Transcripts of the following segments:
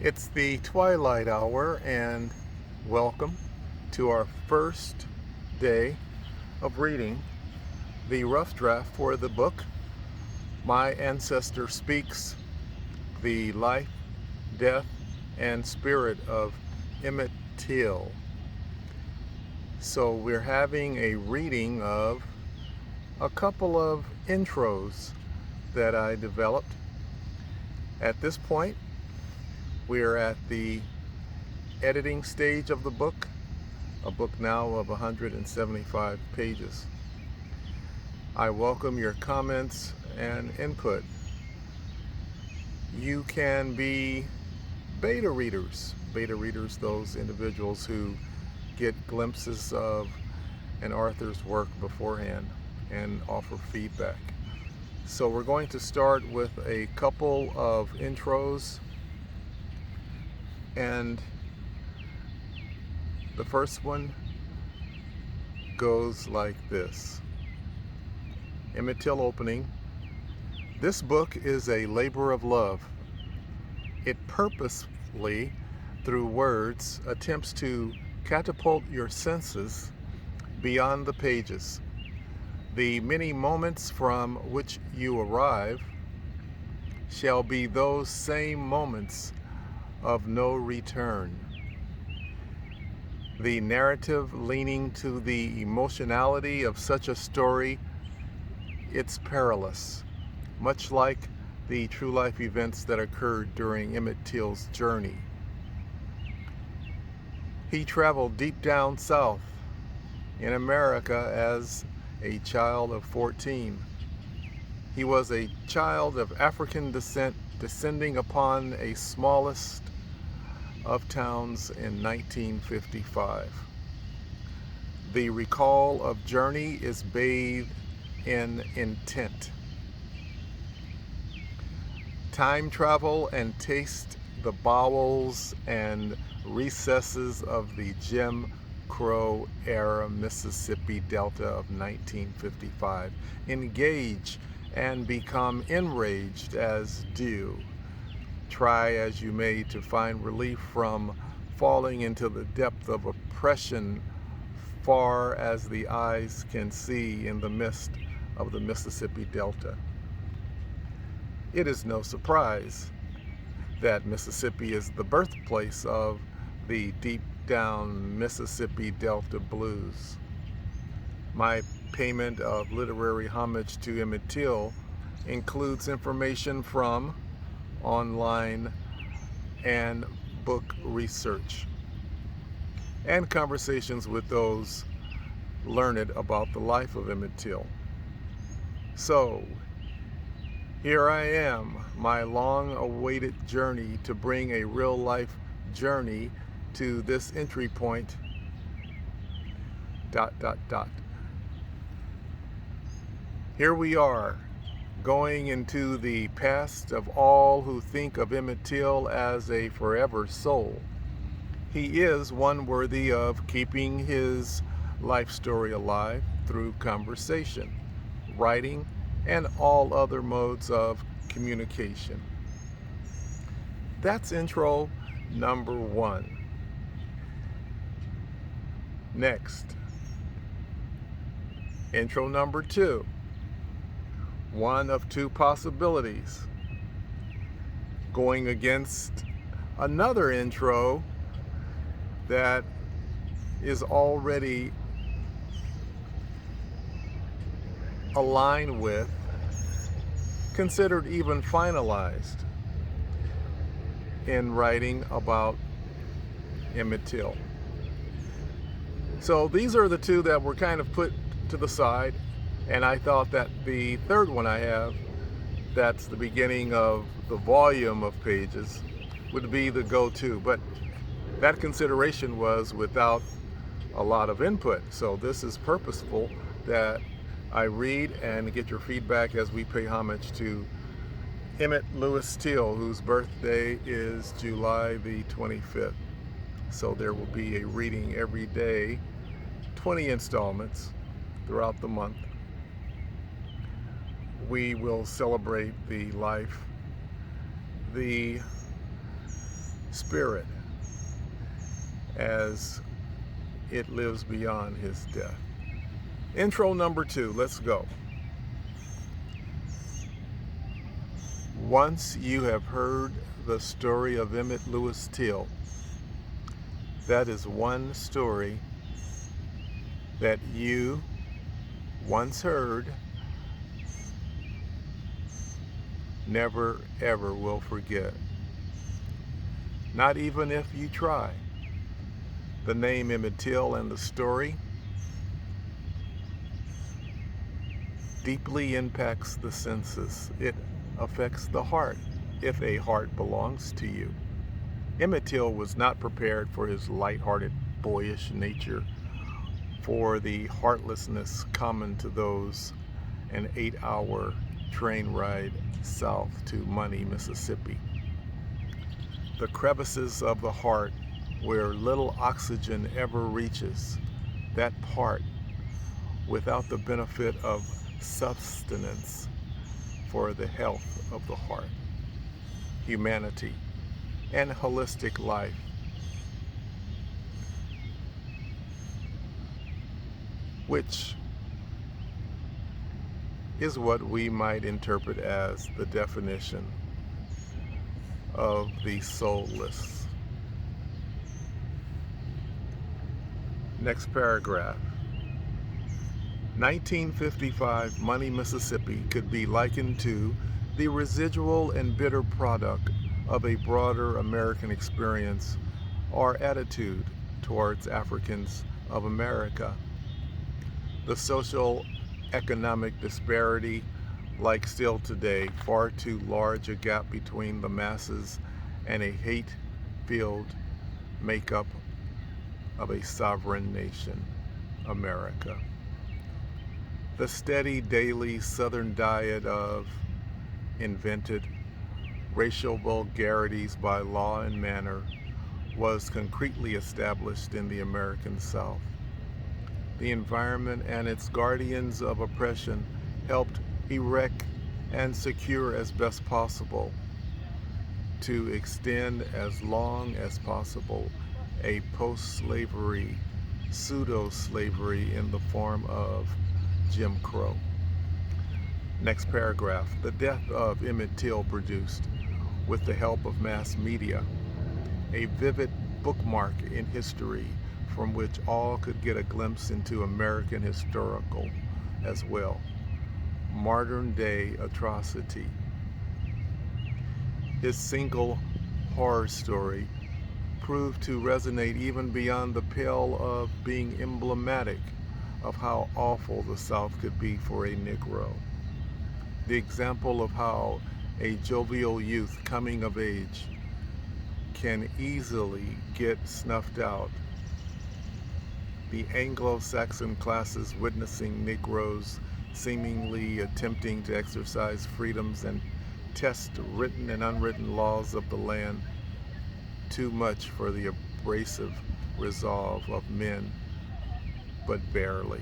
It's the twilight hour, and welcome to our first day of reading the rough draft for the book, My Ancestor Speaks: The Life, Death, and Spirit of Emmett Till. So, we're having a reading of a couple of intros that I developed. At this point, we are at the editing stage of the book, a book now of 175 pages. I welcome your comments and input. You can be beta readers, those individuals who get glimpses of an author's work beforehand and offer feedback. So we're going to start with a couple of intros, and the first one goes like this. Emmett Till opening. This book is a labor of love. It purposefully, through words, attempts to catapult your senses beyond the pages. The many moments from which you arrive shall be those same moments of no return. The narrative leaning to the emotionality of such a story, it's perilous, much like the true life events that occurred during Emmett Till's journey. He traveled deep down south in America as a child of 14. He was a child of African descent, descending upon a smallest of towns in 1955. The recall of journey is bathed in intent. Time travel and taste the bowels and recesses of the Jim Crow era Mississippi Delta of 1955. Engage and become enraged as due. Try as you may to find relief from falling into the depth of oppression far as the eyes can see in the mist of the Mississippi Delta. It is no surprise that Mississippi is the birthplace of the deep down Mississippi Delta blues. My payment of literary homage to Emmett Till includes information from online and book research, and conversations with those learned about the life of Emmett Till. So, here I am, my long-awaited journey to bring a real-life journey to this entry point, ... Here we are, going into the past of all who think of Emmett Till as a forever soul. He is one worthy of keeping his life story alive through conversation, writing, and all other modes of communication. That's intro number one. Next, intro number two. One of two possibilities, going against another intro that is already aligned with, considered even finalized in writing about Emmett Till. So these are the two that were kind of put to the side, and I thought that the third one I have, that's the beginning of the volume of pages, would be the go-to. But that consideration was without a lot of input. So this is purposeful, that I read and get your feedback as we pay homage to Emmett Lewis Till, whose birthday is July the 25th. So there will be a reading every day, 20 installments throughout the month. We will celebrate the life, the spirit as it lives beyond his death. Intro number 2, let's go. Once you have heard the story of Emmett Lewis Till, that is one story that you once heard, never ever will forget. Not even if you try. The name Emmett Till and the story deeply impacts the senses. It affects the heart, if a heart belongs to you. Emmett Till was not prepared for his light-hearted, boyish nature, for the heartlessness common to those an 8-hour train ride south to Money, Mississippi. The crevices of the heart where little oxygen ever reaches, that part without the benefit of sustenance for the health of the heart, humanity, and holistic life. Which is what we might interpret as the definition of the soulless. Next paragraph. 1955 Money, Mississippi could be likened to the residual and bitter product of a broader American experience or attitude towards Africans of America. The social economic disparity, like still today, far too large a gap between the masses and a hate-filled makeup of a sovereign nation, America. The steady daily Southern diet of invented racial vulgarities by law and manner was concretely established in the American South. The environment and its guardians of oppression helped erect and secure as best possible, to extend as long as possible, a post-slavery, pseudo-slavery in the form of Jim Crow. Next paragraph. The death of Emmett Till produced, with the help of mass media, a vivid bookmark in history from which all could get a glimpse into American historical as well. Modern day atrocity. His single horror story proved to resonate even beyond the pale of being emblematic of how awful the South could be for a Negro. The example of how a jovial youth coming of age can easily get snuffed out. The Anglo-Saxon classes witnessing Negroes seemingly attempting to exercise freedoms and test written and unwritten laws of the land, too much for the abrasive resolve of men, but barely.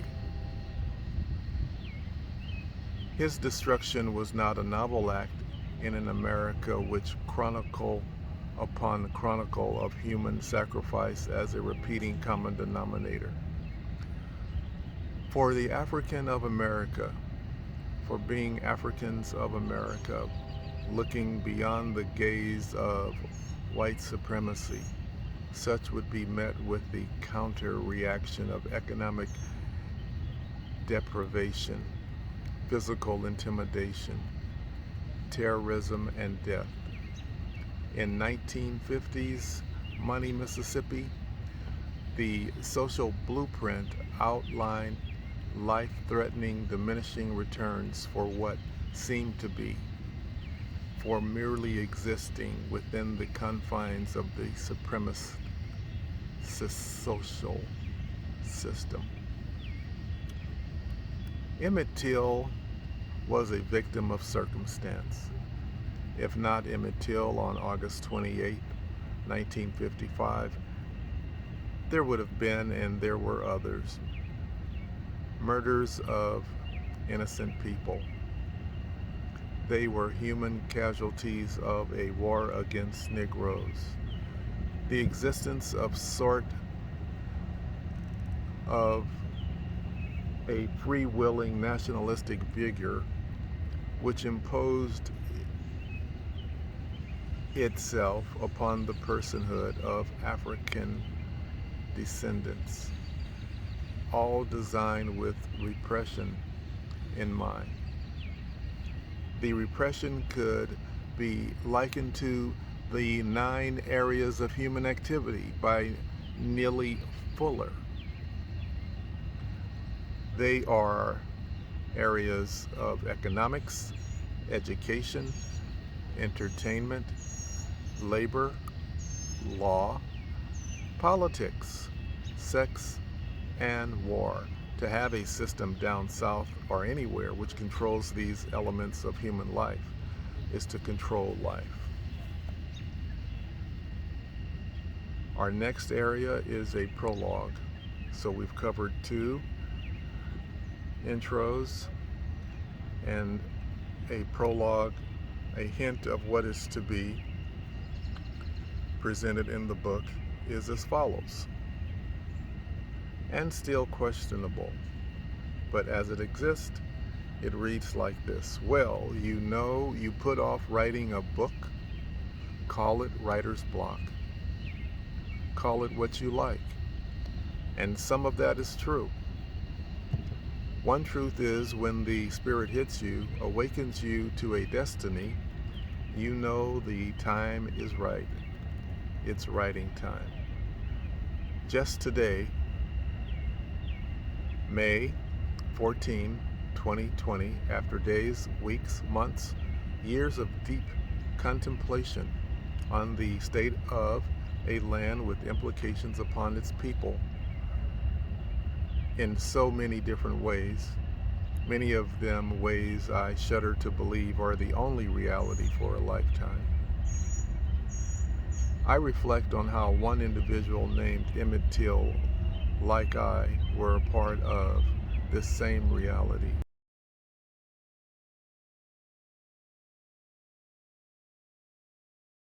His destruction was not a novel act in an America which chronicle upon chronicle of human sacrifice as a repeating common denominator. For the African of America, for being Africans of America, looking beyond the gaze of white supremacy, such would be met with the counter-reaction of economic deprivation, physical intimidation, terrorism, and death. In 1950s Money, Mississippi, the social blueprint outlined life-threatening diminishing returns for what seemed to be, for merely existing within the confines of the supremacist social system. Emmett Till was a victim of circumstance. If not Emmett Till on August 28, 1955, there would have been, and there were others, murders of innocent people. They were human casualties of a war against Negroes. the existence of sort of a free-willing nationalistic figure which imposed itself upon the personhood of African descendants, all designed with repression in mind. The repression could be likened to the 9 areas of human activity by Neely Fuller. They are areas of economics, education, entertainment, labor, law, politics, sex, and war. To have a system down south or anywhere which controls these elements of human life is to control life. Our next area is a prologue. So we've covered 2 intros and a prologue, a hint of what is to be presented in the book is as follows. And still questionable, but as it exists, it reads like this. Well, you know, you put off writing a book, call it writer's block. Call it what you like. And some of that is true. One truth is when the Spirit hits you, awakens you to a destiny, you know the time is right. It's writing time. Just today, May 14, 2020, after days, weeks, months, years of deep contemplation on the state of a land with implications upon its people in so many different ways, many of them ways I shudder to believe are the only reality for a lifetime. I reflect on how one individual named Emmett Till, like I, were a part of this same reality.